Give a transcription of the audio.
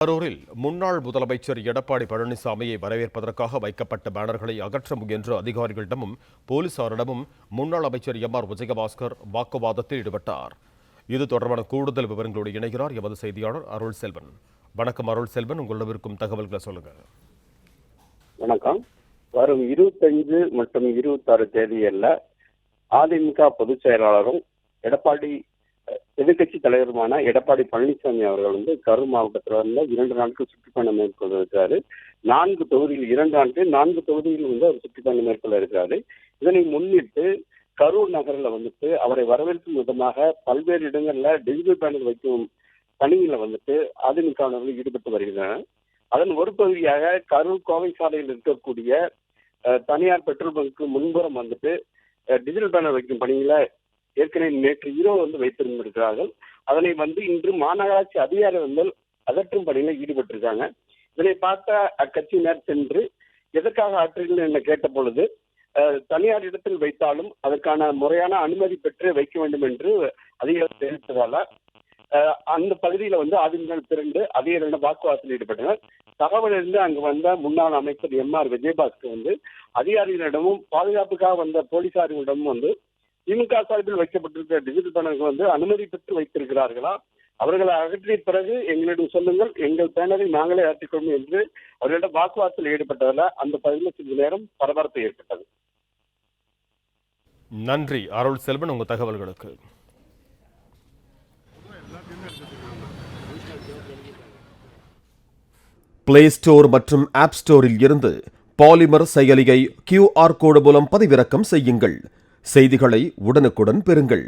கரூரில் முன்னாள் முதலமைச்சர் எடப்பாடி பழனிசாமியை வரவேற்பதற்காக வைக்கப்பட்ட பேனர்களை அகற்ற முயன்ற அதிகாரிகளிடமும் போலீசாரிடமும் முன்னாள் அமைச்சர் எம்.ஆர். விஜயபாஸ்கர் வாக்குவாதத்தில் ஈடுபட்டார். இது தொடர்பான கூடுதல் விவரங்களோடு இணைகிறார் எமது செய்தியாளர் அருள் செல்வன். வணக்கம் அருள் செல்வன், உங்களிடம் இருக்கும் தகவல்களை சொல்லுங்க. வணக்கம். வரும் 25 மற்றும் 26 தேதிகளில் அதிமுக பொதுச் செயலாளரும் எடப்பாடி எதிர்கட்சி தலைவருமான எடப்பாடி பழனிசாமி அவர்கள் கரூர் மாவட்டத்தில் 2 நாட்கள் சுற்றுப்பயணம் மேற்கொள்ள இருக்கிறாரு. 4 தொகுதியில் 2 நாட்கள் 4 தொகுதியில் அவர் சுற்றுப்பயணம் மேற்கொள்ள இருக்கிறாரு. இதனை முன்னிட்டு கரூர் நகரில் அவரை வரவேற்கும் விதமாக பல்வேறு இடங்களில் டிஜிட்டல் பேனர் வைக்கும் பணியில் அதிமுகவினர்கள் ஈடுபட்டு வருகின்றனர். அதன் ஒரு பகுதியாக கரூர் கோவை சாலையில் இருக்கக்கூடிய தனியார் பெட்ரோல் பங்க்கு முன்புறம் டிஜிட்டல் பேனர் வைக்கும் பணியில ஏற்கனவே நேற்று இரவு வைத்திருந்திருக்கிறார்கள். அதனை இன்று மாநகராட்சி அதிகாரிகள் அகற்றும் பணியில ஈடுபட்டிருக்காங்க. இதனை பார்த்த அக்கட்சியினர் சென்று எதற்காக ஆற்றுகள் என கேட்ட பொழுது தனியார் இடத்தில் வைத்தாலும் அதற்கான முறையான அனுமதி பெற்று வைக்க வேண்டும் என்று அதிகாரிகள் தெரிவித்ததால அந்த பகுதியில அதிமுக திரண்டு அதிகாரிகள் வாக்குவாதத்தில் ஈடுபட்டனர். தகவல் இருந்து அங்கு வந்த முன்னாள் அமைச்சர் எம்.ஆர். விஜயபாஸ்கர் அதிகாரிகளிடமும் பாதுகாப்புக்காக வந்த போலீசாரிகளிடமும் திமுக சார்பில் வைக்கப்பட்டிருக்கிற டிஜிட்டல் பேனர்கள் அனுமதி பெற்று வைத்திருக்கிறார்களா, அவர்களை அகற்றிய பிறகு எங்களிடம் சொல்லுங்கள், எங்கள் பேனரை நாங்களே அகற்றிக்கொள்ளும் என்று அவர்களிடம் வாக்குவாதத்தில் ஈடுபட்டதால அந்த பகுதியில் சிறிது நேரம் பரபரப்பு ஏற்பட்டது. நன்றி அருள் செல்வன், உங்க தகவல்களுக்கு. பிளே ஸ்டோர் மற்றும் ஆப் ஸ்டோரில் இருந்து பாலிமர் செயலியை QR கோடு மூலம் பதிவிறக்கம் செய்யுங்கள். செய்திகளை உடனுக்குடன் பெறுங்கள்.